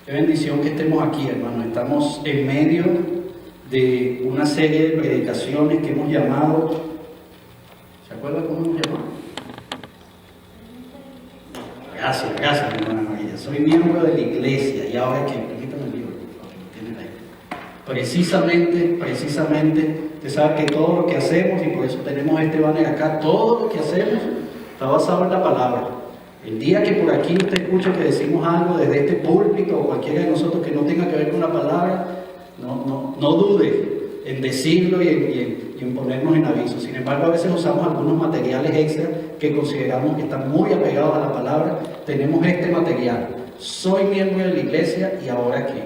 Qué bendición que estemos aquí, hermanos. Estamos en medio de una serie de predicaciones que hemos llamado, ¿se acuerdan cómo hemos llamado? Gracias, mi hermana María. Soy miembro de la iglesia y ahora que, permítame el libro, por favor, que lo tienen ahí. Precisamente, usted sabe que todo lo que hacemos, y por eso tenemos este banner acá, todo lo que hacemos está basado en la palabra. El día que por aquí usted escuche que decimos algo desde este púlpito o cualquiera de nosotros que no tenga que ver con la palabra, no dude en decirlo y en ponernos en aviso. Sin embargo, a veces usamos algunos materiales extra que consideramos que están muy apegados a la palabra. Tenemos este material. Soy miembro de la iglesia y ahora qué.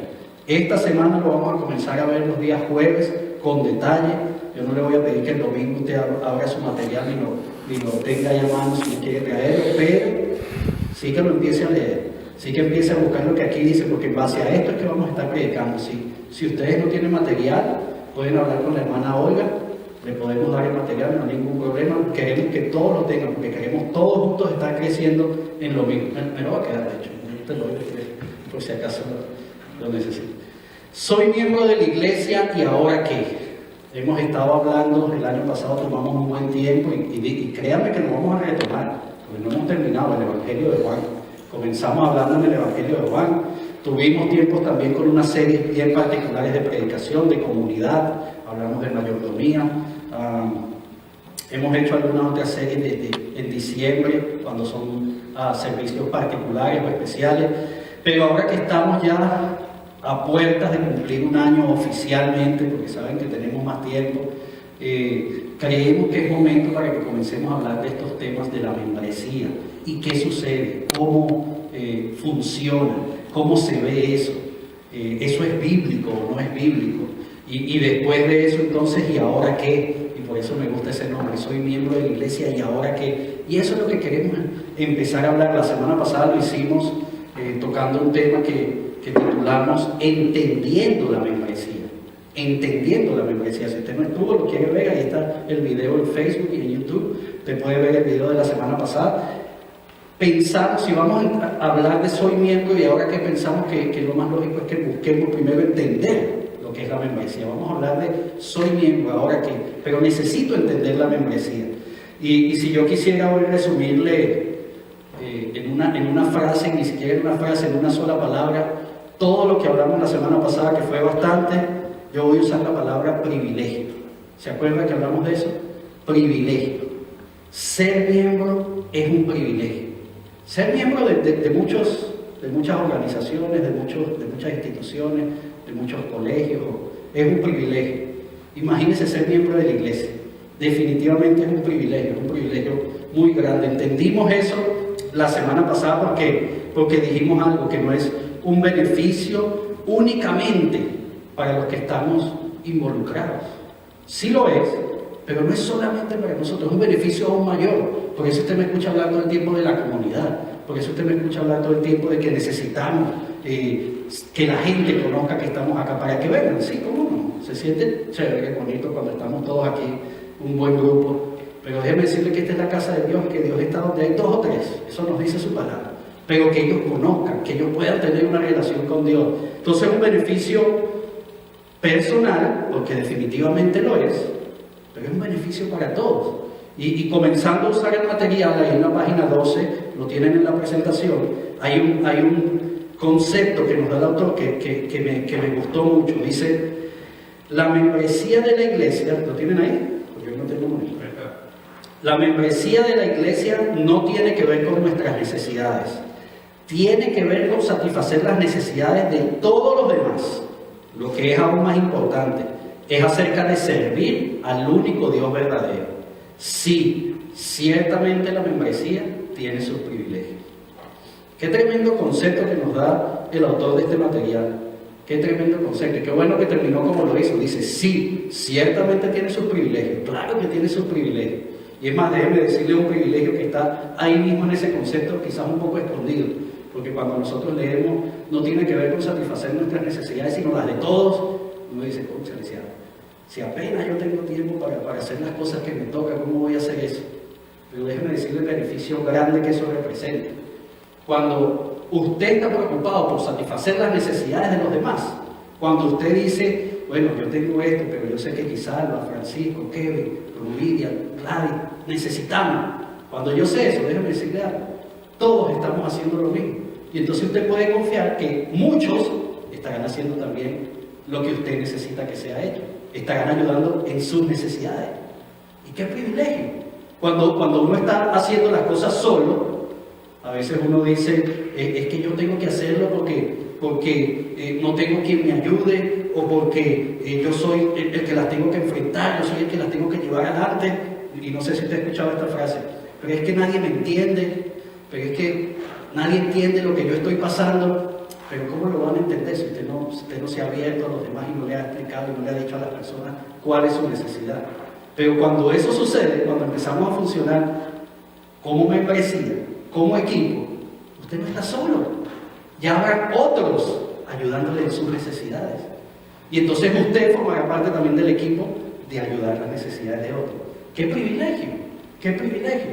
Esta semana lo vamos a comenzar a ver los días jueves con detalle. Yo no le voy a pedir que el domingo usted abra su material ni lo tenga ahí a mano si no quiere traerlo, pero sí que lo empiece a leer, sí que empiece a buscar lo que aquí dice, porque en base a esto es que vamos a estar predicando. Si ustedes no tienen material, pueden hablar con la hermana Olga, le podemos dar el material, no hay ningún problema. Queremos que todos lo tengan, porque queremos todos juntos estar creciendo en lo mismo. Me lo va a quedar, de hecho, yo te lo doy por si acaso lo necesito. Soy miembro de la iglesia y ahora qué. Hemos estado hablando, el año pasado tomamos un buen tiempo y créanme que lo vamos a retomar, porque no hemos terminado el Evangelio de Juan. Comenzamos hablando en el Evangelio de Juan, tuvimos tiempos también con unas series bien particulares de predicación, de comunidad, hablamos de mayordomía, hemos hecho algunas otras series en diciembre, cuando son servicios particulares o especiales, pero ahora que estamos ya a puertas de cumplir un año oficialmente, porque saben que tenemos más tiempo, creemos que es momento para que comencemos a hablar de estos temas de la membresía y qué sucede, cómo funciona, cómo se ve eso, eso es bíblico o no es bíblico, y después de eso entonces, ¿y ahora qué? Y por eso me gusta ese nombre, soy miembro de la iglesia y ahora qué, y eso es lo que queremos empezar a hablar. La semana pasada lo hicimos tocando un tema que titulamos Entendiendo la membresía. Entendiendo la membresía. Si usted no estuvo, lo quiere ver, ahí está el video en Facebook y en YouTube. Usted puede ver el video de la semana pasada. Pensamos, si vamos a hablar de soy miembro y ahora que pensamos que lo más lógico es que busquemos primero entender lo que es la membresía. Vamos a hablar de soy miembro, ahora que, pero necesito entender la membresía. Y si yo quisiera hoy resumirle en una frase, ni siquiera en una frase, en una sola palabra, todo lo que hablamos la semana pasada, que fue bastante, yo voy a usar la palabra privilegio. ¿Se acuerdan que hablamos de eso? Privilegio. Ser miembro es un privilegio. Ser miembro de muchas organizaciones, de muchas instituciones, de muchos colegios, es un privilegio. Imagínense ser miembro de la iglesia. Definitivamente es un privilegio muy grande. Entendimos eso la semana pasada porque dijimos algo, que no es un beneficio únicamente para los que estamos involucrados. Sí lo es, pero no es solamente para nosotros, es un beneficio aún mayor. Por eso usted me escucha hablar todo el tiempo de la comunidad, por eso usted me escucha hablar todo el tiempo de que necesitamos que la gente conozca que estamos acá para que vengan. Sí, cómo no, se siente chévere, bonito cuando estamos todos aquí, un buen grupo. Pero déjeme decirle que esta es la casa de Dios, que Dios está donde hay 2 o 3, eso nos dice su palabra. Pero que ellos conozcan, que ellos puedan tener una relación con Dios. Entonces es un beneficio personal, porque definitivamente lo es, pero es un beneficio para todos. Y comenzando a usar el material, ahí en la página 12, lo tienen en la presentación, hay un concepto que nos da el autor que me gustó mucho. Dice, la membresía de la iglesia, ¿lo tienen ahí? Porque yo no tengo mucho. La membresía de la iglesia no tiene que ver con nuestras necesidades, tiene que ver con satisfacer las necesidades de todos los demás. Lo que es aún más importante es acerca de servir al único Dios verdadero. Sí, ciertamente la membresía tiene sus privilegios. Qué tremendo concepto que nos da el autor de este material. Qué tremendo concepto. Y qué bueno que terminó como lo hizo. Dice, sí, ciertamente tiene sus privilegios. Claro que tiene sus privilegios. Y es más, déjeme decirle un privilegio que está ahí mismo en ese concepto, quizás un poco escondido. Porque cuando nosotros leemos, no tiene que ver con satisfacer nuestras necesidades, sino las de todos. Uno dice, cónchale, si apenas yo tengo tiempo para hacer las cosas que me toca, ¿cómo voy a hacer eso? Pero déjeme decirle el beneficio grande que eso representa. Cuando usted está preocupado por satisfacer las necesidades de los demás. Cuando usted dice, bueno, yo tengo esto, pero yo sé que Guisardo, Francisco, Kevin, Rubidia, Gladys, necesitamos. Cuando yo sé eso, déjeme decirle algo, todos estamos haciendo lo mismo. Y entonces usted puede confiar que muchos estarán haciendo también lo que usted necesita que sea hecho. Estarán ayudando en sus necesidades. ¿Y qué privilegio? Cuando uno está haciendo las cosas solo, a veces uno dice, es que yo tengo que hacerlo porque no tengo quien me ayude, o porque yo soy el que las tengo que enfrentar, yo soy el que las tengo que llevar adelante. Y no sé si usted ha escuchado esta frase, pero es que nadie me entiende, pero es que nadie entiende lo que yo estoy pasando. Pero ¿cómo lo van a entender si usted no se ha abierto a los demás y no le ha explicado y no le ha dicho a las personas cuál es su necesidad? Pero cuando eso sucede, cuando empezamos a funcionar como membresía, como equipo, usted no está solo. Ya habrá otros ayudándole en sus necesidades. Y entonces usted formará parte también del equipo de ayudar las necesidades de otros. ¡Qué privilegio! ¡Qué privilegio!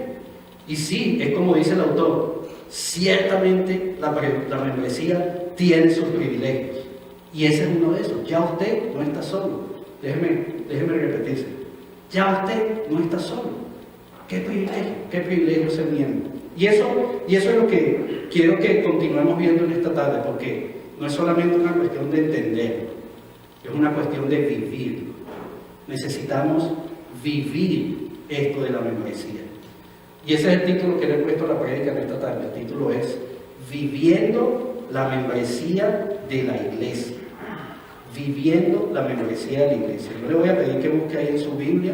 Y sí, es como dice el autor, ciertamente la membresía tiene sus privilegios. Y ese es uno de esos. Ya usted no está solo. Déjeme repetirse. Ya usted no está solo. ¡Qué privilegio ser miembro! Y eso es lo que quiero que continuemos viendo en esta tarde, porque no es solamente una cuestión de entender, es una cuestión de vivir. Necesitamos vivir esto de la membresía. Y ese es el título que le he puesto a la prédica en esta tarde. El título es Viviendo la membresía de la iglesia. Viviendo la membresía de la iglesia. Yo le voy a pedir que busque ahí en su Biblia.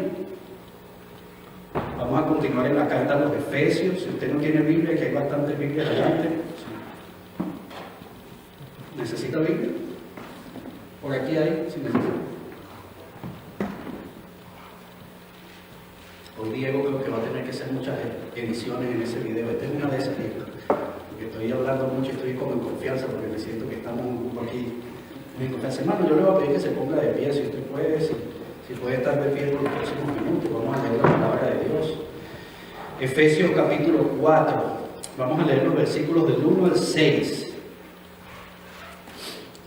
Vamos a continuar en la carta a los Efesios. Si usted no tiene Biblia, que hay bastantes Biblias adelante. ¿Necesita Biblia? Por aquí hay, si necesita. Hoy Diego creo que va a tener que hacer muchas ediciones en ese video. Esta es una de esas, porque estoy hablando mucho y estoy como en confianza, porque me siento que estamos un grupo aquí en confianza. Hermano, yo le voy a pedir que se ponga de pie, si usted puede, si puede estar de pie por los próximos minutos. Vamos a leer la palabra de Dios. Efesios capítulo 4. Vamos a leer los versículos del 1 al 6.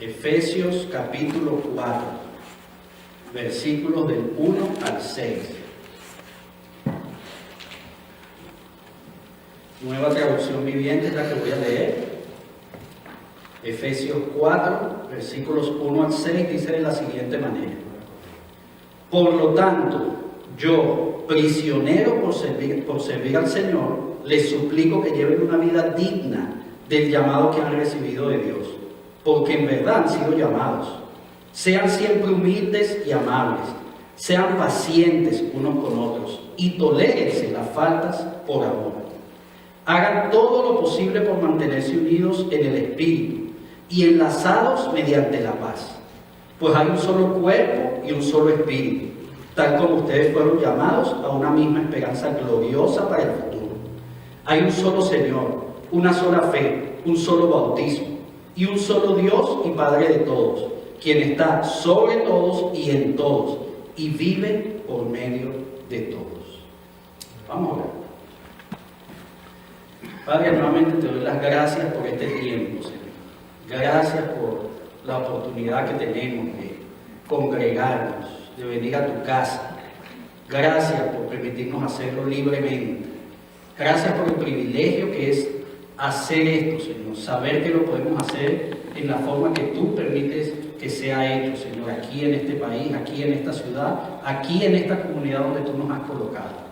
Efesios capítulo 4. Versículos del 1 al 6. Nueva traducción viviente es la que voy a leer. Efesios 4, versículos 1 al 6, dice de la siguiente manera. Por lo tanto, yo, prisionero por servir al Señor, les suplico que lleven una vida digna del llamado que han recibido de Dios, porque en verdad han sido llamados. Sean siempre humildes y amables, sean pacientes unos con otros y tolérense las faltas por amor. Hagan todo lo posible por mantenerse unidos en el Espíritu y enlazados mediante la paz. Pues hay un solo cuerpo y un solo Espíritu, tal como ustedes fueron llamados a una misma esperanza gloriosa para el futuro. Hay un solo Señor, una sola fe, un solo bautismo y un solo Dios y Padre de todos, quien está sobre todos y en todos y vive por medio de todos. Vamos a orar. Padre, nuevamente te doy las gracias por este tiempo, Señor. Gracias por la oportunidad que tenemos de congregarnos, de venir a tu casa. Gracias por permitirnos hacerlo libremente. Gracias por el privilegio que es hacer esto, Señor. Saber que lo podemos hacer en la forma que tú permites que sea hecho, Señor, aquí en este país, aquí en esta ciudad, aquí en esta comunidad donde tú nos has colocado.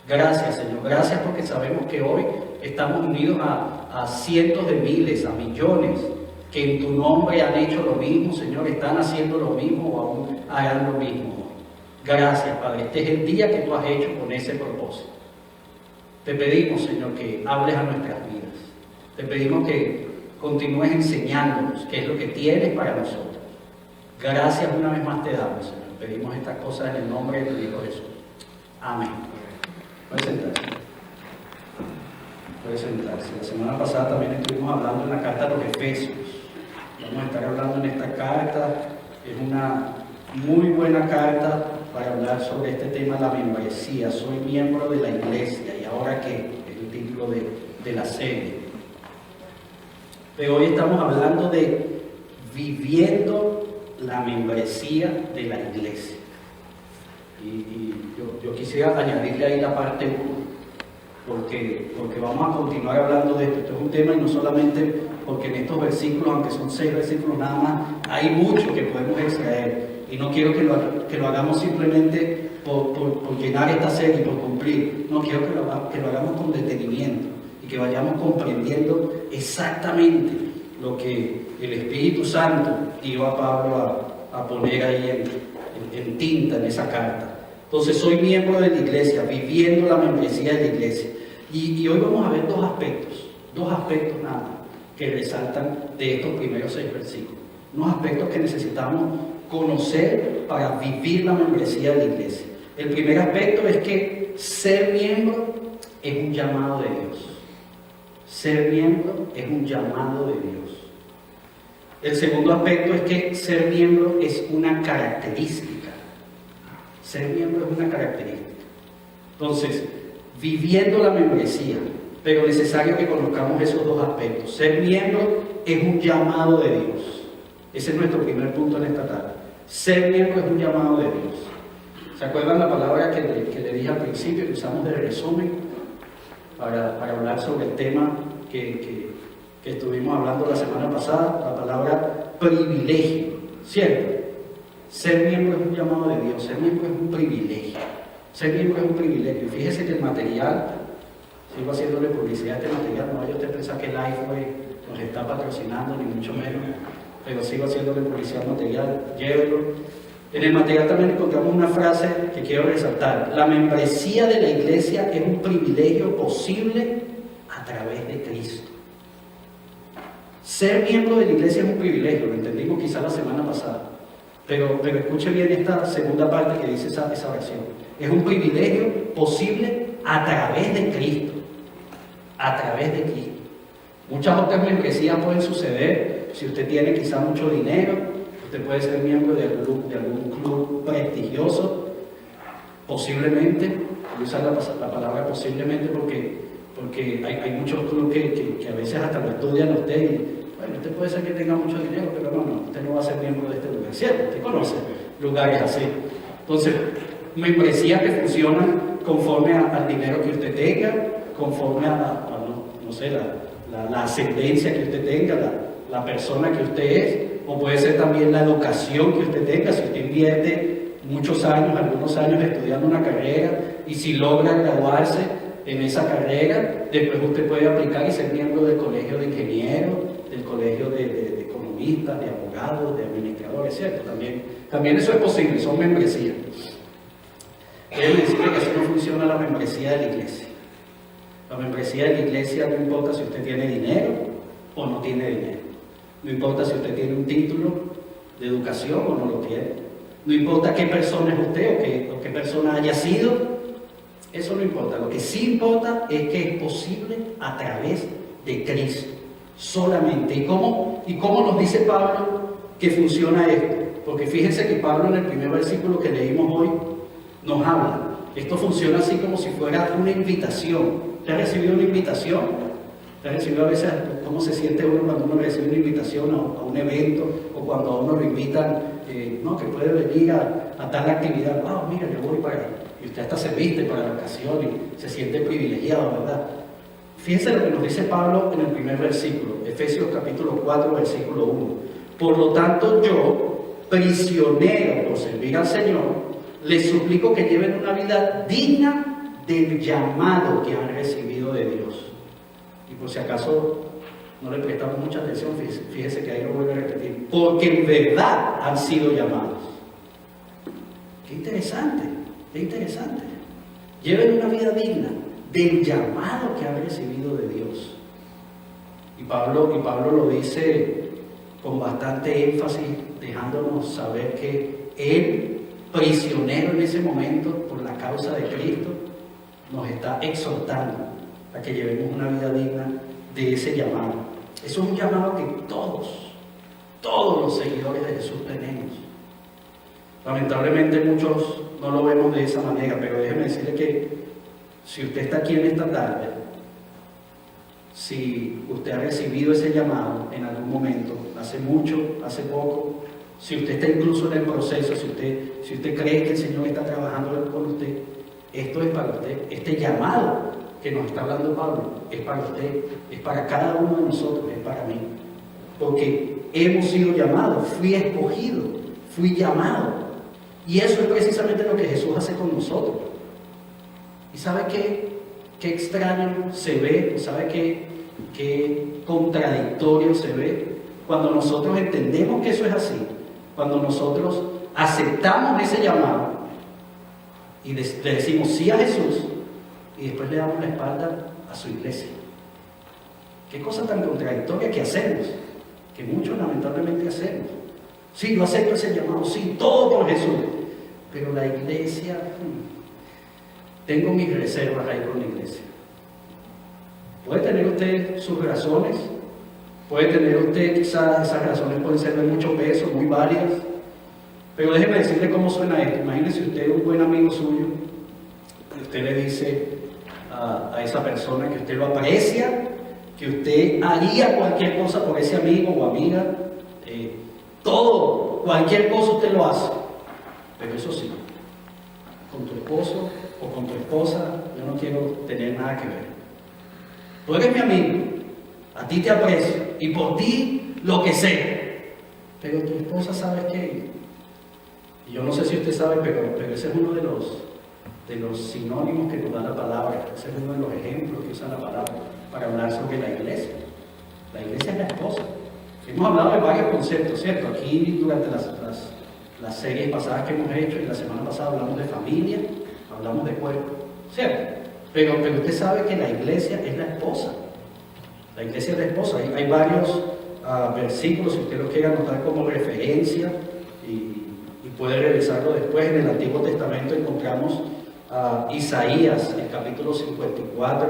Gracias, Señor. Gracias porque sabemos que hoy estamos unidos a cientos de miles, a millones, que en tu nombre han hecho lo mismo, Señor, están haciendo lo mismo o aún harán lo mismo. Gracias, Padre. Este es el día que tú has hecho con ese propósito. Te pedimos, Señor, que hables a nuestras vidas. Te pedimos que continúes enseñándonos qué es lo que tienes para nosotros. Gracias una vez más te damos, Señor. Pedimos estas cosas en el nombre de tu Hijo Jesús. Amén. Puede sentarse. Puede sentarse. La semana pasada también estuvimos hablando en la carta a los Efesios. Vamos a estar hablando en esta carta. Es una muy buena carta para hablar sobre este tema, la membresía. Soy miembro de la iglesia. ¿Y ahora qué? Es el título de la serie. Pero hoy estamos hablando de viviendo la membresía de la iglesia. Y yo quisiera añadirle ahí la parte 1, porque vamos a continuar hablando de esto. Esto es un tema, y no solamente porque en estos versículos, aunque son 6 versículos nada más, hay mucho que podemos extraer. Y no quiero que lo hagamos simplemente por llenar esta serie, por cumplir. No, quiero que lo hagamos con detenimiento y que vayamos comprendiendo exactamente lo que el Espíritu Santo dio a Pablo a poner ahí en tinta en esa carta. Entonces, soy miembro de la iglesia, viviendo la membresía de la iglesia. Y hoy vamos a ver dos aspectos nada más, que resaltan de estos primeros 6 versículos. Unos aspectos que necesitamos conocer para vivir la membresía de la iglesia. El primer aspecto es que ser miembro es un llamado de Dios. Ser miembro es un llamado de Dios. El segundo aspecto es que ser miembro es una característica. Ser miembro es una característica. Entonces, viviendo la membresía, pero necesario que conozcamos esos dos aspectos. Ser miembro es un llamado de Dios. Ese es nuestro primer punto en esta tarde. Ser miembro es un llamado de Dios. ¿Se acuerdan la palabra que le dije al principio, que usamos de resumen para hablar sobre el tema que estuvimos hablando la semana pasada? La palabra privilegio, ¿cierto? Ser miembro es un llamado de Dios, ser miembro es un privilegio. Ser miembro es un privilegio. Fíjese que el material, sigo haciéndole publicidad a este material, no vaya usted a pensar que Lifeway nos está patrocinando, ni mucho menos, pero sigo haciéndole publicidad al material, llévelo. En el material también encontramos una frase que quiero resaltar: la membresía de la iglesia es un privilegio posible a través de Cristo. Ser miembro de la iglesia es un privilegio, lo entendimos quizás la semana pasada, pero escuche bien esta segunda parte que dice esa versión. Es un privilegio posible a través de Cristo. A través de Cristo. Muchas otras membresías pueden suceder si usted tiene quizá mucho dinero. Usted puede ser miembro de algún club prestigioso, posiblemente. Voy a usar la palabra posiblemente porque hay muchos clubes que a veces hasta lo estudian a usted. Y, bueno, usted puede ser que tenga mucho dinero, pero no, usted no va a ser miembro de este lugar, ¿cierto? Usted conoce lugares así. Entonces, membresías que funcionan conforme al dinero que usted tenga, conforme a no sé, la ascendencia que usted tenga, la persona que usted es, o puede ser también la educación que usted tenga. Si usted invierte algunos años estudiando una carrera, y si logra graduarse en esa carrera, después usted puede aplicar y ser miembro del colegio de ingenieros, del colegio de economistas, de abogados, de administradores, ¿cierto? También eso es posible, son membresías. Déjenme decirle que así no funciona la membresía de la iglesia. La membresía de la iglesia no importa si usted tiene dinero o no tiene dinero. No importa si usted tiene un título de educación o no lo tiene. No importa qué persona es usted o qué persona haya sido. Eso no importa. Lo que sí importa es que es posible a través de Cristo. Solamente. ¿Y cómo nos dice Pablo que funciona esto? Porque fíjense que Pablo, en el primer versículo que leímos hoy, nos habla. Esto funciona así como si fuera una invitación. ¿Usted ha recibido una invitación? ¿Usted ha recibido a veces cómo se siente uno cuando uno recibe una invitación a un evento, o cuando a uno lo invitan, que puede venir a tal actividad? Mira, yo voy para allá. Y usted hasta se viste para la ocasión y se siente privilegiado, ¿verdad? Fíjense lo que nos dice Pablo en el primer versículo, Efesios capítulo 4, versículo 1. Por lo tanto, yo, prisionero por servir al Señor, les suplico que lleven una vida digna del llamado que han recibido de Dios. Y por si acaso no le prestamos mucha atención, fíjese que ahí lo vuelvo a repetir. Porque en verdad han sido llamados. Qué interesante, qué interesante. Lleven una vida digna del llamado que han recibido de Dios. Y Pablo lo dice con bastante énfasis, dejándonos saber que él, prisionero en ese momento por la causa de Cristo, nos está exhortando a que llevemos una vida digna de ese llamado. Eso es un llamado que todos los seguidores de Jesús tenemos. Lamentablemente muchos no lo vemos de esa manera, pero déjeme decirle que si usted está aquí en esta tarde, si usted ha recibido ese llamado en algún momento, hace mucho, hace poco, si usted está incluso en el proceso, si usted cree que el Señor está trabajando con usted, esto es para usted. Este llamado que nos está hablando Pablo es para usted, es para cada uno de nosotros, es para mí. Porque hemos sido llamados, fui escogido, fui llamado. Y eso es precisamente lo que Jesús hace con nosotros. ¿Y sabe qué extraño se ve? ¿Sabe qué contradictorio se ve? Cuando nosotros entendemos que eso es así, cuando nosotros aceptamos ese llamado y le decimos sí a Jesús y después le damos la espalda a su iglesia. Qué cosa tan contradictoria que hacemos, que muchos lamentablemente hacemos. Sí, yo acepto ese llamado, sí, todo por Jesús, pero la iglesia, tengo mis reservas ahí con la iglesia. Puede tener usted sus razones, puede tener usted quizás esas razones pueden ser de mucho peso, muy válidas, pero déjeme decirle cómo suena esto. Imagínese usted un buen amigo suyo, y usted le dice a esa persona que usted lo aprecia, que usted haría cualquier cosa por ese amigo o amiga, todo, cualquier cosa usted lo hace, pero eso sí, con tu esposo o con tu esposa yo no quiero tener nada que ver. Tú eres mi amigo, a ti te aprecio y por ti lo que sé, pero tu esposa, ¿sabes qué? Y yo no sé si usted sabe, pero ese es uno de los sinónimos que nos da la palabra, ese es uno de los ejemplos que usa la palabra para hablar sobre la iglesia. La iglesia es la esposa. Hemos hablado de varios conceptos, ¿cierto? Aquí durante las series pasadas que hemos hecho, y la semana pasada hablamos de familia, hablamos de cuerpo, ¿cierto? Pero usted sabe que la iglesia es la esposa. La iglesia es la esposa. Hay varios versículos, si usted los quiere anotar como referencia, y puede revisarlo después. En el Antiguo Testamento encontramos Isaías, el capítulo 54,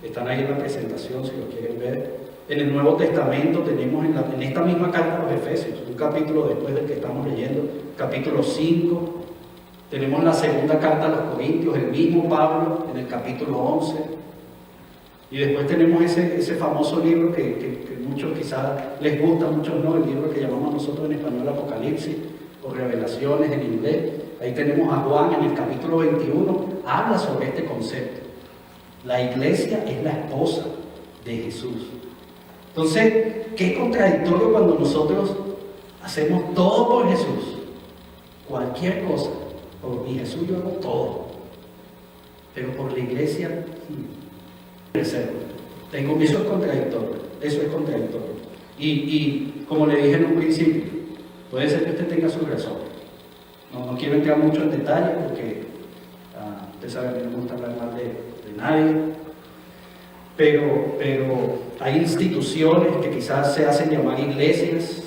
están ahí en la presentación si lo quieren ver. En el Nuevo Testamento tenemos en esta misma carta a los Efesios, un capítulo después del que estamos leyendo, capítulo 5, tenemos la segunda carta a los Corintios, el mismo Pablo en el capítulo 11, y después tenemos ese famoso libro que muchos quizás les gusta, muchos no, el libro que llamamos nosotros en español Apocalipsis o Revelaciones en inglés. Ahí tenemos a Juan en el capítulo 21, habla sobre este concepto. La iglesia es la esposa de Jesús. Entonces, qué contradictorio cuando nosotros hacemos todo por Jesús, cualquier cosa, por mi Jesús yo hago todo, pero por la iglesia, eso es contradictorio, eso es contradictorio. Y como le dije en un principio, puede ser que usted tenga su razón. No quiero entrar mucho en detalle porque usted sabe que no me gusta hablar mal de nadie, pero hay instituciones que quizás se hacen llamar iglesias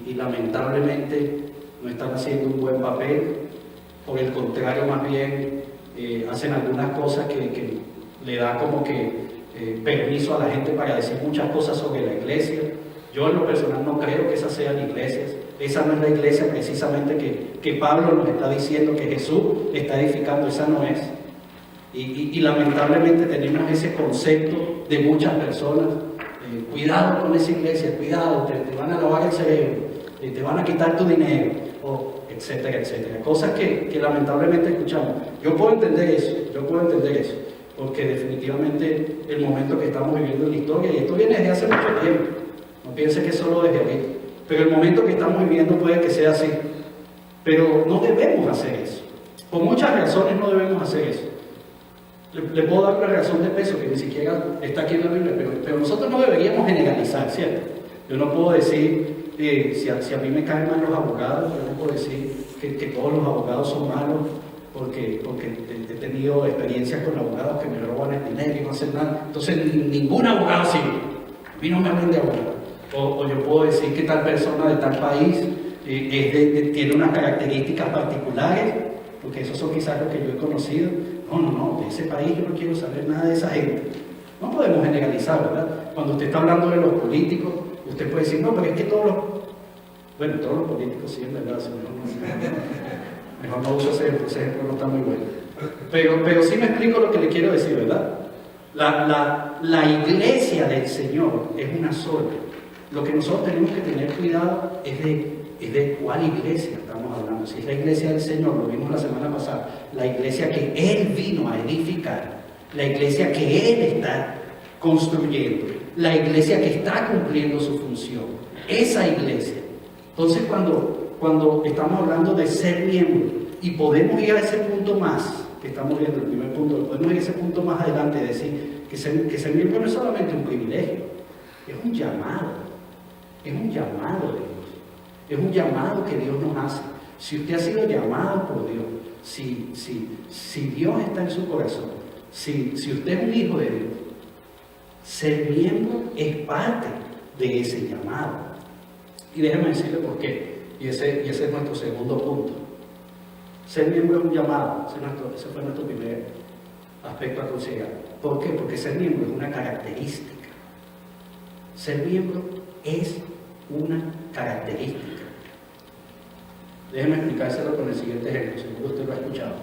y lamentablemente no están haciendo un buen papel. Por el contrario, más bien hacen algunas cosas que le da como que permiso a la gente para decir muchas cosas sobre la iglesia. Yo en lo personal no creo que esas sean iglesias. Esa no es la iglesia precisamente que Pablo nos está diciendo que Jesús está edificando, esa no es. Y lamentablemente tenemos ese concepto de muchas personas, cuidado con esa iglesia, cuidado, te van a lavar el cerebro, te van a quitar tu dinero, etcétera, etcétera. Cosas que lamentablemente escuchamos. Yo puedo entender eso, porque definitivamente el momento que estamos viviendo en la historia, y esto viene desde hace mucho tiempo, no piense que es solo desde ahorita, pero el momento que estamos viviendo puede que sea así, pero no debemos hacer eso. Por muchas razones no debemos hacer eso. Le puedo dar una razón de peso que ni siquiera está aquí en la Biblia, pero nosotros no deberíamos generalizar, ¿cierto? Yo no puedo decir, si a mí me caen mal los abogados, yo no puedo decir que todos los abogados son malos, porque he tenido experiencias con abogados que me roban el dinero y no hacen nada. Entonces, ningún abogado sirve. A mí no me hablen de abogado. O yo puedo decir que tal persona de tal país tiene unas características particulares, porque esos son quizás los que yo he conocido. No, de ese país yo no quiero saber nada de esa gente. No podemos generalizar, ¿verdad? Cuando usted está hablando de los políticos, usted puede decir, no, pero es que todos los políticos sí, es verdad, mejor no uso ese ejemplo, no está muy bueno. Pero sí me explico lo que le quiero decir, ¿verdad? La iglesia del Señor es una sola. Lo que nosotros tenemos que tener cuidado es de cuál iglesia estamos hablando. Si es la iglesia del Señor, lo vimos la semana pasada, la iglesia que Él vino a edificar, la iglesia que Él está construyendo, la iglesia que está cumpliendo su función, esa iglesia. Entonces cuando estamos hablando de ser miembro y podemos ir a ese punto más, que estamos viendo el primer punto, podemos ir a ese punto más adelante y decir que ser miembro no es solamente un privilegio, es un llamado de Dios, es un llamado que Dios nos hace. Si usted ha sido llamado por Dios, si Dios está en su corazón, si usted es un hijo de Dios, ser miembro es parte de ese llamado. Y déjeme decirle por qué, y ese es nuestro segundo punto. Ser miembro es un llamado, ese fue nuestro primer aspecto a considerar. ¿Por qué? Porque ser miembro es una característica. Ser miembro es una característica. Déjeme explicárselo con el siguiente ejemplo, seguro usted lo ha escuchado.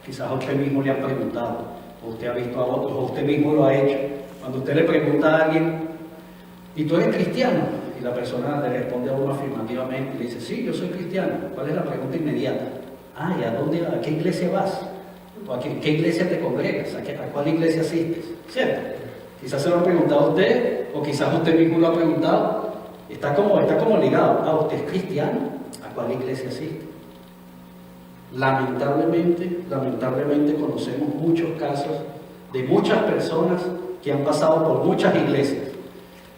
Quizás a usted mismo le han preguntado, o usted ha visto a otros, o usted mismo lo ha hecho. Cuando usted le pregunta a alguien, ¿y tú eres cristiano? Y la persona le responde a uno afirmativamente y le dice, sí, yo soy cristiano. ¿Cuál es la pregunta inmediata? ¿Y a qué iglesia vas? ¿O a qué iglesia te congregas? ¿A cuál iglesia asistes? ¿Cierto? Quizás se lo ha preguntado a usted, o quizás usted mismo lo ha preguntado. Está como ligado. ¿Usted es cristiano? ¿A cuál iglesia asiste? Lamentablemente conocemos muchos casos de muchas personas que han pasado por muchas iglesias.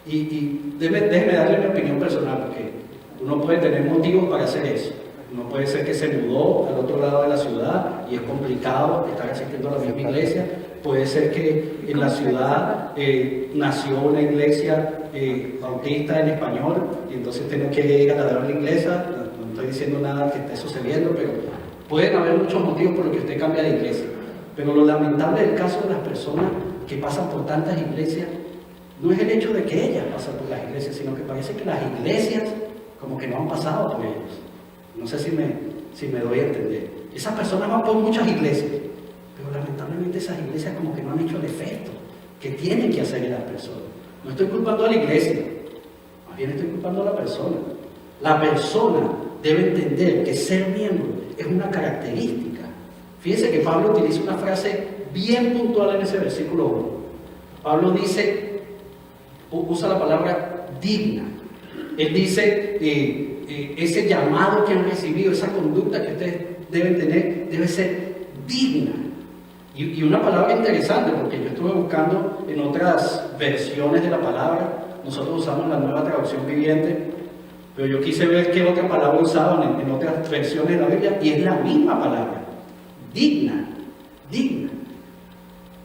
Y déjeme darle mi opinión personal, porque uno puede tener motivos para hacer eso. Uno puede ser que se mudó al otro lado de la ciudad y es complicado estar asistiendo a la misma iglesia. Puede ser que en la ciudad nació una iglesia bautista en español y entonces tengo que ir a la iglesia. No estoy diciendo nada que esté sucediendo, pero pueden haber muchos motivos por los que usted cambia de iglesia. Pero lo lamentable del caso de las personas que pasan por tantas iglesias no es el hecho de que ellas pasan por las iglesias, sino que parece que las iglesias como que no han pasado por ellos. No sé si me doy a entender. Esas personas van por muchas iglesias, pero lamentablemente esas iglesias como que no han hecho el efecto que tienen que hacer en las personas. No estoy culpando a la iglesia, más bien estoy culpando a la persona. La persona debe entender que ser miembro es una característica. Fíjense que Pablo utiliza una frase bien puntual en ese versículo 1. Pablo usa la palabra digna. Él dice, ese llamado que han recibido, esa conducta que ustedes deben tener, debe ser digna. Y una palabra interesante, porque yo estuve buscando en otras versiones de la palabra. Nosotros usamos la Nueva Traducción Viviente, pero yo quise ver qué otra palabra usaban en otras versiones de la Biblia, y es la misma palabra, digna.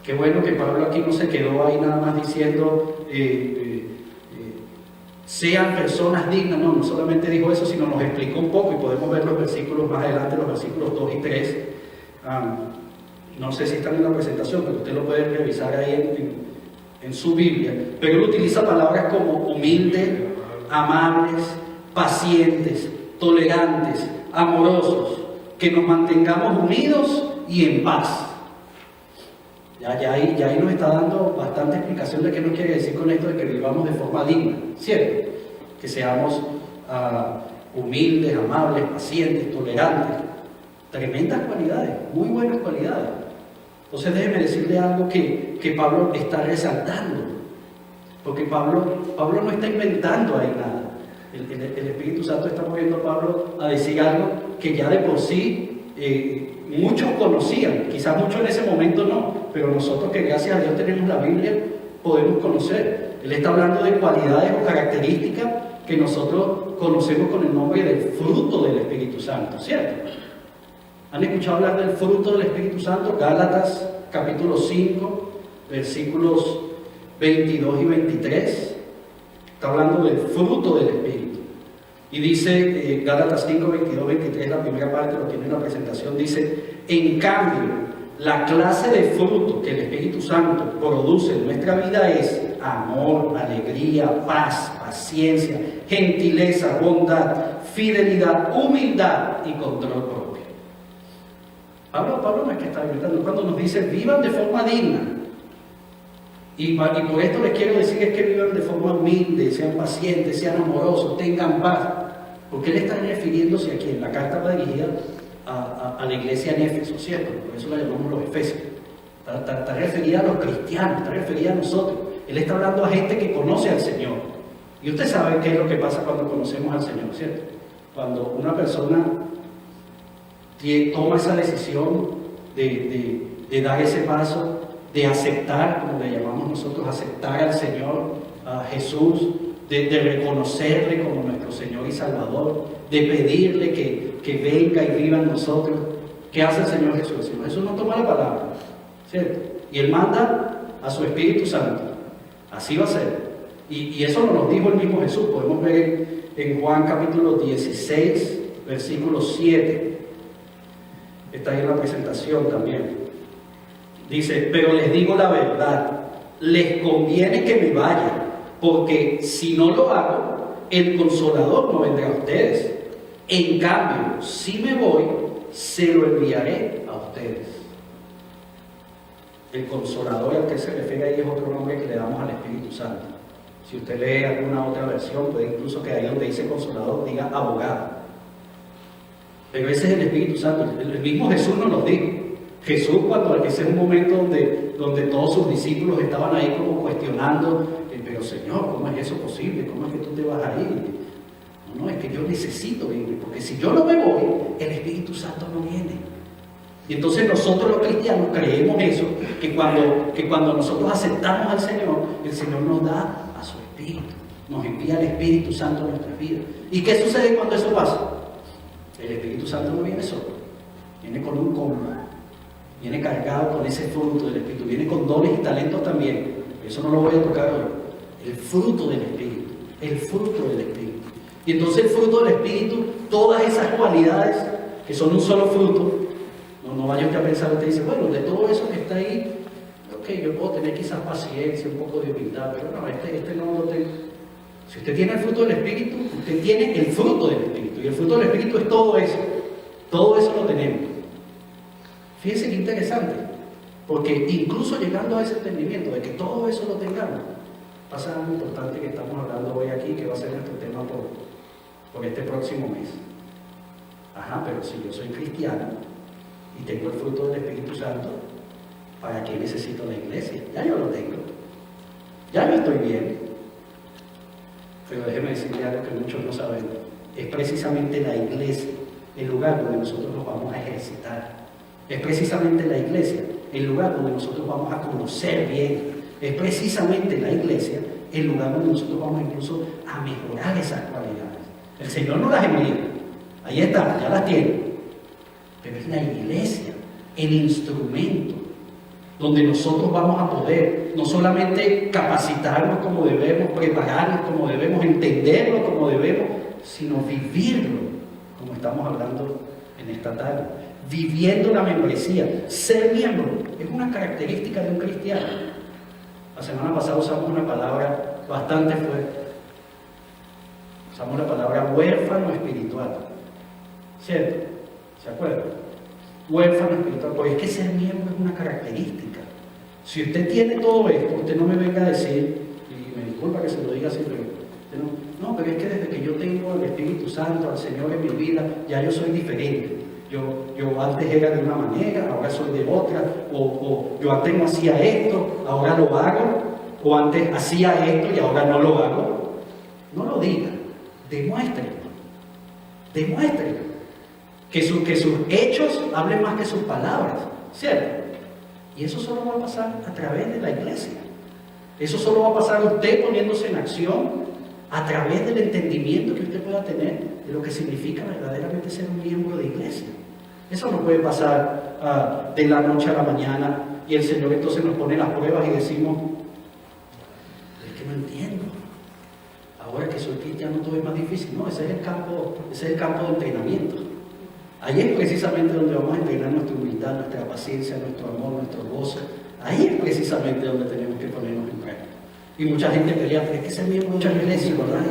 Qué bueno que Pablo aquí no se quedó ahí nada más diciendo sean personas dignas. No solamente dijo eso, sino nos explicó un poco, y podemos ver los versículos más adelante, los versículos 2 y 3. No sé si están en la presentación, pero usted lo puede revisar ahí en su Biblia. Pero él utiliza palabras como humildes, amables, pacientes, tolerantes, amorosos, que nos mantengamos unidos y en paz. Ya ahí nos está dando bastante explicación de qué nos quiere decir con esto de que vivamos de forma digna, ¿cierto? Que seamos humildes, amables, pacientes, tolerantes. Tremendas cualidades, muy buenas cualidades. Entonces déjeme decirle algo que Pablo está resaltando, porque Pablo no está inventando ahí nada. El Espíritu Santo está moviendo a Pablo a decir algo que ya de por sí muchos conocían, quizás muchos en ese momento no, pero nosotros que gracias a Dios tenemos la Biblia, podemos conocer. Él está hablando de cualidades o características que nosotros conocemos con el nombre del fruto del Espíritu Santo, ¿cierto? ¿Han escuchado hablar del fruto del Espíritu Santo? Gálatas capítulo 5, versículos 22 y 23. Está hablando del fruto del Espíritu. Y dice, Gálatas 5, 22, 23, la primera parte lo tiene en la presentación, dice, en cambio, la clase de fruto que el Espíritu Santo produce en nuestra vida es amor, alegría, paz, paciencia, gentileza, bondad, fidelidad, humildad y control propio. Pablo no es que está inventando, cuando nos dice vivan de forma digna. Y por esto les quiero decir es que vivan de forma humilde, sean pacientes, sean amorosos, tengan paz. Porque él está refiriéndose aquí, en la carta va dirigida a la iglesia en Éfeso, ¿cierto? Por eso la llamamos los Efesios. Está referida a los cristianos, está referida a nosotros. Él está hablando a gente que conoce al Señor. Y usted sabe qué es lo que pasa cuando conocemos al Señor, ¿cierto? Cuando una persona toma esa decisión de dar ese paso, de aceptar, como le llamamos nosotros, aceptar al Señor, a Jesús, de reconocerle como nuestro Señor y Salvador, de pedirle que venga y viva en nosotros. ¿Qué hace el Señor Jesús? El Señor Jesús no toma la palabra, ¿cierto? Y Él manda a su Espíritu Santo. Así va a ser. Y eso nos dijo el mismo Jesús. Podemos ver en Juan capítulo 16, versículo 7. Está ahí en la presentación también. Dice, pero les digo la verdad, les conviene que me vaya, porque si no lo hago, el Consolador no vendrá a ustedes. En cambio, si me voy, se lo enviaré a ustedes. El Consolador al que se refiere ahí es otro nombre que le damos al Espíritu Santo. Si usted lee alguna otra versión, puede incluso que ahí donde dice Consolador diga abogado. Pero ese es el Espíritu Santo. El mismo Jesús nos lo dijo. Jesús, cuando ese es un momento donde todos sus discípulos estaban ahí como cuestionando, pero Señor, ¿cómo es eso posible? ¿Cómo es que tú te vas a ir? No, es que yo necesito ir, porque si yo no me voy, el Espíritu Santo no viene. Y entonces nosotros los cristianos creemos eso, que cuando nosotros aceptamos al Señor, el Señor nos da a su Espíritu, nos envía el Espíritu Santo a nuestras vidas. ¿Y qué sucede cuando eso pasa? El Espíritu Santo no viene solo, viene con un combo, viene cargado con ese fruto del Espíritu, viene con dones y talentos también. Eso no lo voy a tocar hoy. El fruto del Espíritu, el fruto del Espíritu. Y entonces el fruto del Espíritu, todas esas cualidades que son un solo fruto, no vaya usted a pensar, usted dice, bueno, de todo eso que está ahí, ok, yo puedo tener quizás paciencia, un poco de humildad, pero no, este no lo tengo. Si usted tiene el fruto del Espíritu, usted tiene el fruto del Espíritu. Y el fruto del Espíritu es todo eso. Todo eso lo tenemos. Fíjense qué interesante. Porque incluso llegando a ese entendimiento de que todo eso lo tengamos, pasa algo importante que estamos hablando hoy aquí, que va a ser nuestro tema por este próximo mes. Ajá, pero si yo soy cristiano y tengo el fruto del Espíritu Santo, ¿para qué necesito la iglesia? Ya yo lo tengo. Ya yo estoy bien. Pero déjeme decirle algo que muchos no saben. Es precisamente la iglesia el lugar donde nosotros nos vamos a ejercitar. Es precisamente la iglesia el lugar donde nosotros vamos a conocer bien. Es precisamente la iglesia el lugar donde nosotros vamos incluso a mejorar esas cualidades. El Señor no las envía. Ahí están, ya las tiene. Pero es la iglesia, el instrumento donde nosotros vamos a poder no solamente capacitarnos como debemos, prepararnos como debemos, entenderlo como debemos, sino vivirlo como estamos hablando en esta tarde. Viviendo la membresía, ser miembro, es una característica de un cristiano. La semana pasada usamos una palabra bastante fuerte. Usamos la palabra huérfano espiritual. ¿Cierto? ¿Se acuerdan? Huérfano espiritual, porque es que ser miembro es una característica. Si usted tiene todo esto, usted no me venga a decir, y me disculpa que se lo diga así, pero no, pero es que desde que yo tengo al Espíritu Santo, al Señor en mi vida, ya yo soy diferente. Yo antes era de una manera, ahora soy de otra, o yo antes no hacía esto, ahora lo hago, o antes hacía esto y ahora no lo hago. No lo diga, demuéstrelo. Demuéstrelo. Que sus hechos hablen más que sus palabras, ¿cierto? Y eso solo va a pasar a través de la iglesia. Eso solo va a pasar usted poniéndose en acción a través del entendimiento que usted pueda tener de lo que significa verdaderamente ser un miembro de iglesia. Eso no puede pasar de la noche a la mañana y el Señor entonces nos pone las pruebas y decimos, es que no entiendo. Ahora que soy cristiano todo es más difícil. No, ese es el campo de entrenamiento. Ahí es precisamente donde vamos a entrenar nuestra humildad, nuestra paciencia, nuestro amor, nuestro gozo. Ahí es precisamente donde tenemos que ponernos en práctica. Y mucha gente pelea, pero es que ser miembro de muchas iglesias, ¿verdad?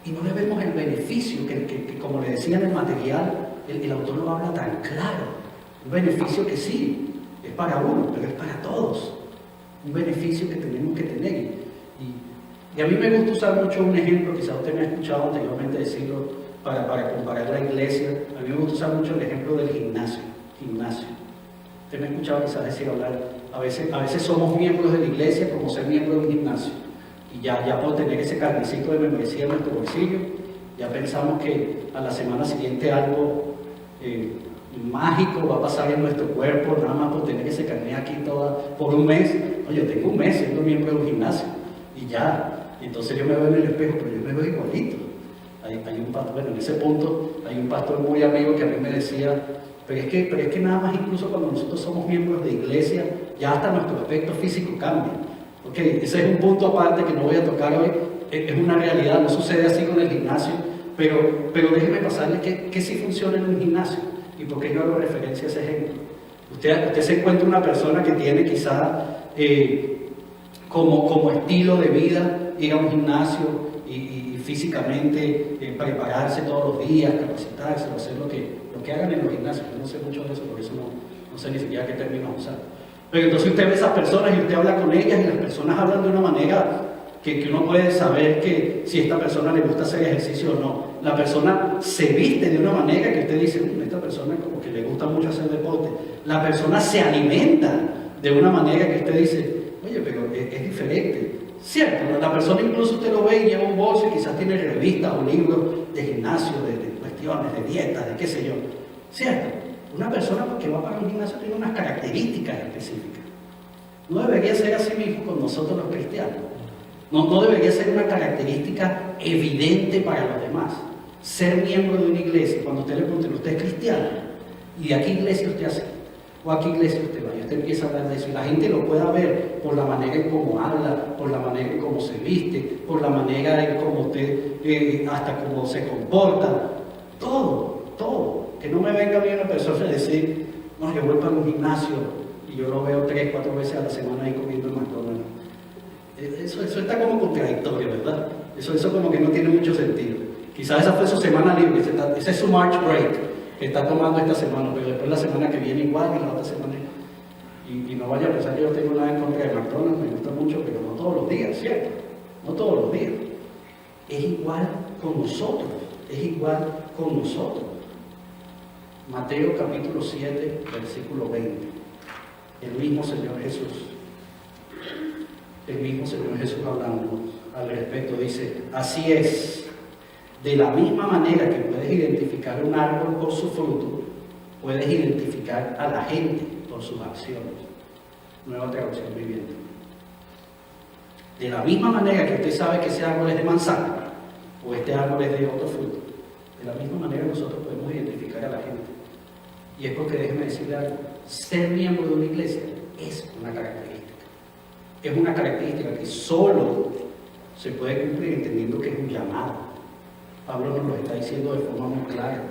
Y no le vemos el beneficio que como le decía en el material, el autor lo habla tan claro. Un beneficio que sí, es para uno, pero es para todos. Un beneficio que tenemos que tener. Y a mí me gusta usar mucho un ejemplo, quizás usted me ha escuchado anteriormente decirlo, para comparar la iglesia. A mí me gusta usar mucho el ejemplo del gimnasio. Usted me ha escuchado quizás decir hablar, a veces somos miembros de la iglesia como ser miembros de un gimnasio. Y ya por tener ese carnecito de membresía en nuestro bolsillo, ya pensamos que a la semana siguiente algo mágico va a pasar en nuestro cuerpo, nada más por tener ese carnet aquí por un mes. Oye, yo tengo un mes siendo miembro de un gimnasio y ya. Entonces yo me veo en el espejo, pero yo me veo igualito. Hay un pastor, bueno, en ese punto hay un pastor muy amigo que a mí me decía, pero es que nada más incluso cuando nosotros somos miembros de iglesia, ya hasta nuestro aspecto físico cambia. Ok, ese es un punto aparte que no voy a tocar hoy, es una realidad, no sucede así con el gimnasio, pero déjeme pasarle que sí funciona en un gimnasio. ¿Y por qué yo hago referencia a ese ejemplo? Usted se encuentra una persona que tiene quizá como estilo de vida ir a un gimnasio y físicamente prepararse todos los días, capacitarse, hacer lo que hagan en los gimnasios. Yo no sé mucho de eso, por eso no sé ni siquiera qué términos usar. Pero entonces usted ve a esas personas y usted habla con ellas y las personas hablan de una manera que uno puede saber que si a esta persona le gusta hacer ejercicio o no. La persona se viste de una manera que usted dice, esta persona como que le gusta mucho hacer deporte. La persona se alimenta de una manera que usted dice, oye, pero es diferente. Cierto, la persona incluso usted lo ve y lleva un bolso y quizás tiene revistas o libros de gimnasio, de cuestiones, de dietas, de qué sé yo. Cierto, una persona que va para un gimnasio tiene unas características específicas. No debería ser así mismo con nosotros los cristianos. No debería ser una característica evidente para los demás. Ser miembro de una iglesia, cuando usted le pregunte, ¿usted es cristiano? ¿Y a qué iglesia usted hace? ¿O a qué iglesia usted va? Y usted empieza a hablar de eso. Y la gente lo pueda ver por la manera en cómo habla, por la manera en cómo se viste, por la manera en cómo usted, hasta cómo se comporta. Todo. Que no me venga a mí una persona a decir, no, yo voy para un gimnasio y yo lo veo 3, 4 veces a la semana ahí comiendo en McDonald's. Eso está como contradictorio, ¿verdad? Eso como que no tiene mucho sentido. Quizás esa fue su semana libre, ese es su March break que está tomando esta semana, pero después la semana que viene igual y la otra semana. Y no vaya a pensar que yo tengo nada en contra de McDonald's, me gusta mucho, pero no todos los días, ¿cierto? No todos los días. Es igual con nosotros, Mateo capítulo 7, versículo 20. El mismo Señor Jesús hablando al respecto dice, así es, de la misma manera que puedes identificar un árbol por su fruto, puedes identificar a la gente por sus acciones. Nueva traducción viviente. De la misma manera que usted sabe que ese árbol es de manzana o este árbol es de otro fruto, de la misma manera nosotros podemos identificar a la gente. Y es porque déjeme decirle algo, ser miembro de una iglesia es una característica. Es una característica que solo se puede cumplir entendiendo que es un llamado. Pablo nos lo está diciendo de forma muy clara.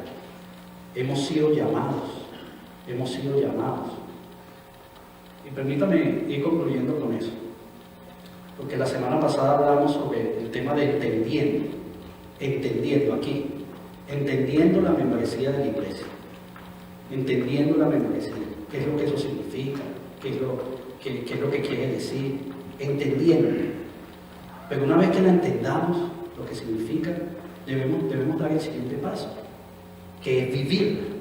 Hemos sido llamados. Y permítame ir concluyendo con eso. Porque la semana pasada hablamos sobre el tema de entendiendo la membresía de la iglesia. Entendiendo la membresía. ¿Qué es lo que eso significa? ¿Qué es lo que quiere decir? Entendiendo. Pero una vez que la entendamos, lo que significa, debemos dar el siguiente paso, que es vivir.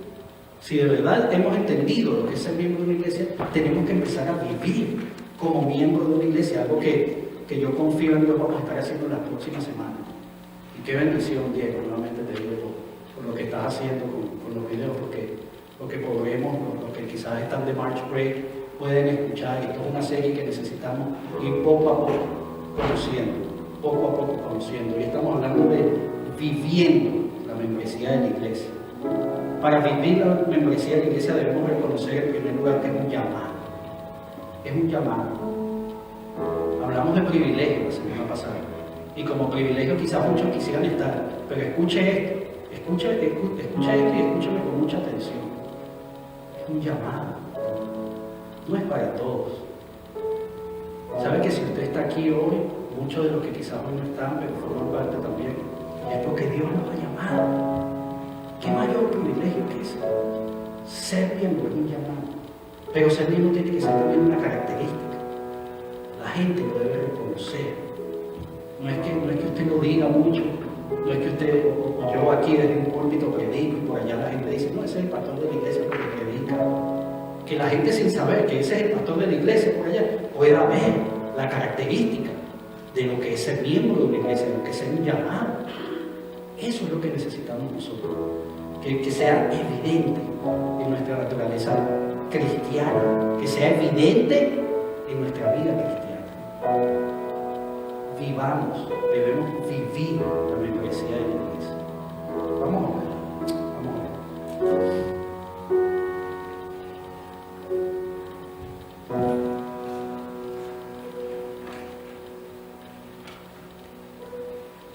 Si de verdad hemos entendido lo que es ser miembro de una iglesia, tenemos que empezar a vivir como miembro de una iglesia, algo que yo confío en Dios vamos a estar haciendo en las próximas semanas. Y qué bendición, Diego, nuevamente te digo por lo que estás haciendo con los videos, porque podremos, los que quizás están de March Break, pueden escuchar. Esto es una serie que necesitamos ir poco a poco conociendo. Y estamos hablando de viviendo la membresía de la iglesia. Para vivir la membresía de la iglesia debemos reconocer en primer lugar que es un llamado. Es un llamado. Hablamos de privilegio la semana pasada. Y como privilegio quizás muchos quisieran estar, pero escuche esto. Escucha esto y escúchame con mucha atención. Es un llamado. No es para todos. ¿Sabe que si usted está aquí hoy, muchos de los que quizás hoy no están, pero forman parte también, es porque Dios nos ha llamado? ¿Qué mayor privilegio que ese? Ser miembro es un llamado, pero ser miembro tiene que ser también una característica. La gente lo debe reconocer. No es que usted lo diga mucho, no es que usted, o yo aquí desde un púlpito predico y por allá la gente dice, no, ese es el pastor de la iglesia porque predica. Que la gente sin saber que ese es el pastor de la iglesia por allá pueda ver la característica de lo que es ser miembro de una iglesia, de lo que es ser un llamado. Eso es lo que necesitamos nosotros, que sea evidente en nuestra naturaleza cristiana, que sea evidente en nuestra vida cristiana. Vivamos, debemos vivir la membresía de la iglesia. Vamos a ver, vamos a ver.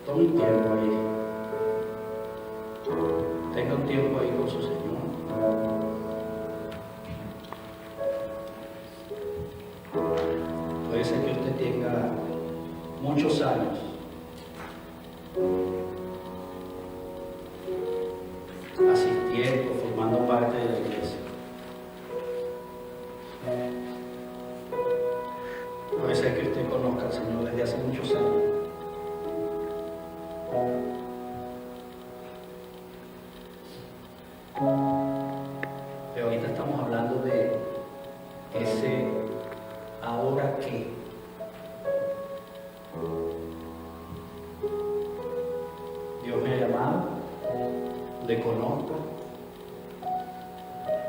Toma un tiempo ahí. Tenga un tiempo ahí con su Señor. Puede ser que usted tenga muchos años asistiendo, formando parte de la iglesia. Puede ser que usted conozca al Señor desde hace muchos años. Pero ahorita estamos hablando de ese ahora que. Dios me ha llamado, le conozco.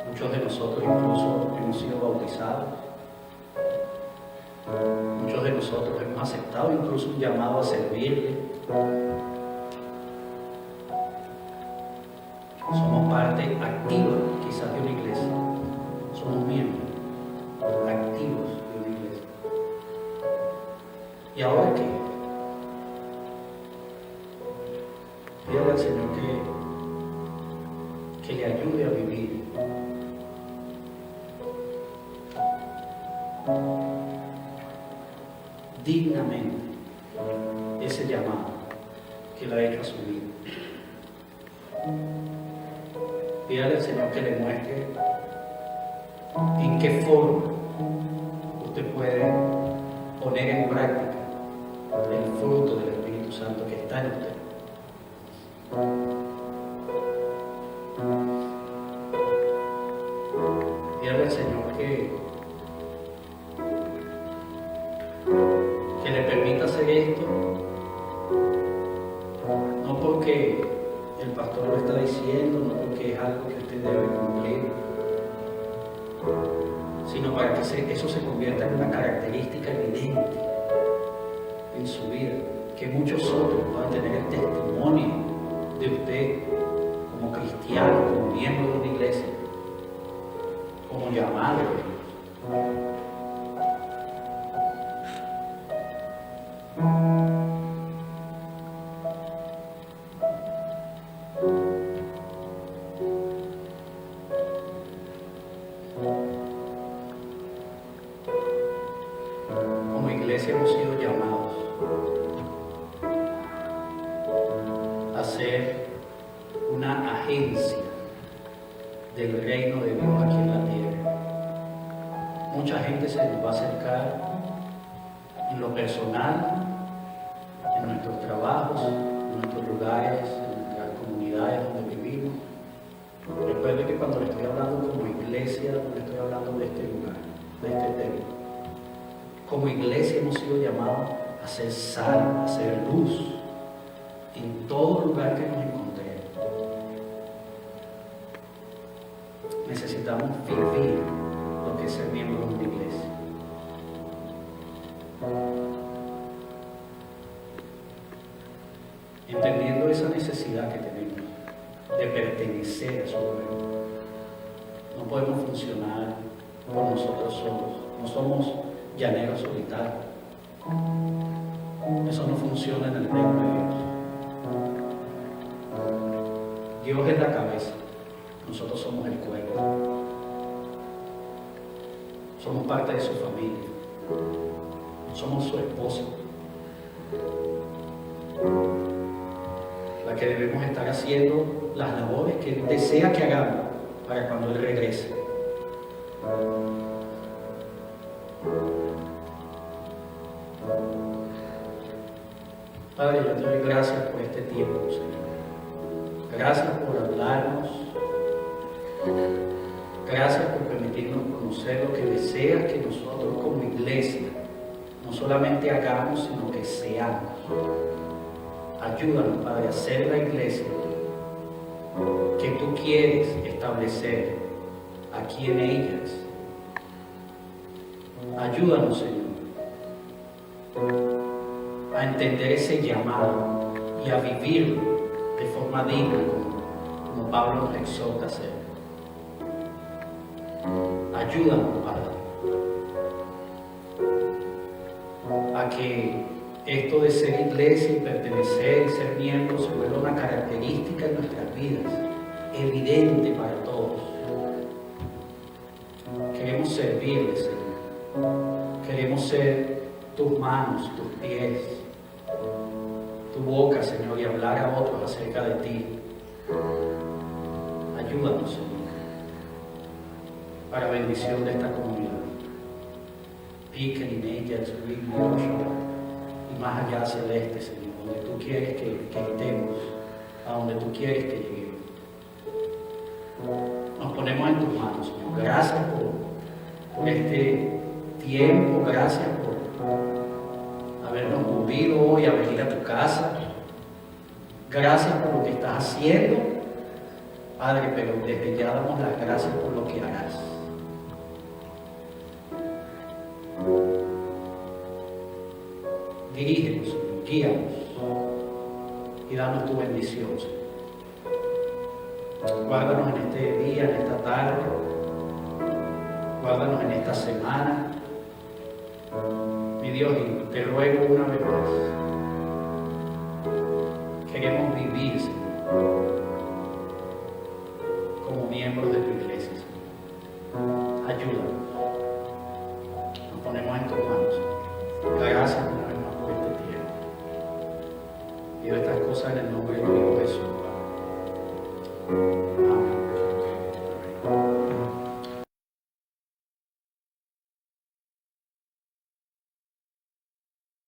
Muchos de nosotros incluso hemos sido bautizados. Muchos de nosotros hemos aceptado incluso un llamado a servirle. Somos parte activa quizás de una iglesia. Somos miembros activos de una iglesia. ¿Y ahora qué? Pídale al Señor que le ayude a vivir dignamente ese llamado que le ha hecho a su vida. Pídale al Señor que le muestre en qué forma usted puede poner en práctica el fruto del Espíritu Santo que está en usted. Pídale al Señor que le permita hacer esto, no porque el pastor lo está diciendo, no porque es algo que usted debe cumplir, sino para que eso se convierta en una característica evidente en su vida, que muchos otros puedan tener el testimonio de usted como cristiano, como miembro de una iglesia, como llamado de Dios. Como iglesia hemos sido llamados a ser una agencia del reino de Dios aquí en la tierra. Mucha gente se nos va a acercar en lo personal, en nuestros trabajos, en nuestros lugares, en nuestras comunidades donde vivimos. Recuerde que cuando le estoy hablando como iglesia, no le estoy hablando de este lugar, de este templo. Como iglesia hemos sido llamados a ser sal, a ser luz en todo lugar que nos encontremos. Necesitamos vivir lo que es ser miembro de una iglesia. Entendiendo esa necesidad que tenemos de pertenecer a su cuerpo. No podemos funcionar por nosotros solos. No somos llaneros solitarios. Eso no funciona en el reino de Dios. Dios es la cabeza, nosotros somos el cuerpo. Somos parte de su familia. Somos su esposo. La la que debemos estar haciendo las labores que Él desea que hagamos para cuando Él regrese. Padre, yo te doy gracias por este tiempo, Señor. Gracias por hablarnos. Gracias por permitirnos conocer lo que deseas que nosotros como iglesia no solamente hagamos, sino que seamos. Ayúdanos, Padre, a ser la iglesia que tú quieres establecer aquí en ellas. Ayúdanos, Señor, a entender ese llamado y a vivirlo de forma digna, como Pablo nos exhorta a hacer. Ayúdanos, Padre, a que esto de ser iglesia y pertenecer y ser miembro se vuelva una característica en nuestras vidas, evidente para todos. Queremos servirle, Señor. Queremos ser tus manos, tus pies, tu boca, Señor, y hablar a otros acerca de ti. Ayúdanos, Señor, para bendición de esta comunidad. Piquen en ella el subir y más allá celeste, Señor, donde tú quieres que estemos, a donde tú quieres que lleguemos. Nos ponemos en tus manos, Señor. Gracias por este tiempo, gracias por habernos movido hoy a venir a tu casa. Gracias por lo que estás haciendo, Padre, pero desde ya damos las gracias por lo que harás. Dirígenos, Señor, guíanos y danos tu bendición, Señor. Guárdanos en este día, en esta tarde, guárdanos en esta semana. Mi Dios, y te ruego una vez más, queremos vivir, Señor, como miembros de tu iglesia, Señor. Ayúdanos. Nos ponemos en tus manos, Señor. Gracias una vez más por este tiempo. Pido estas cosas en el nombre de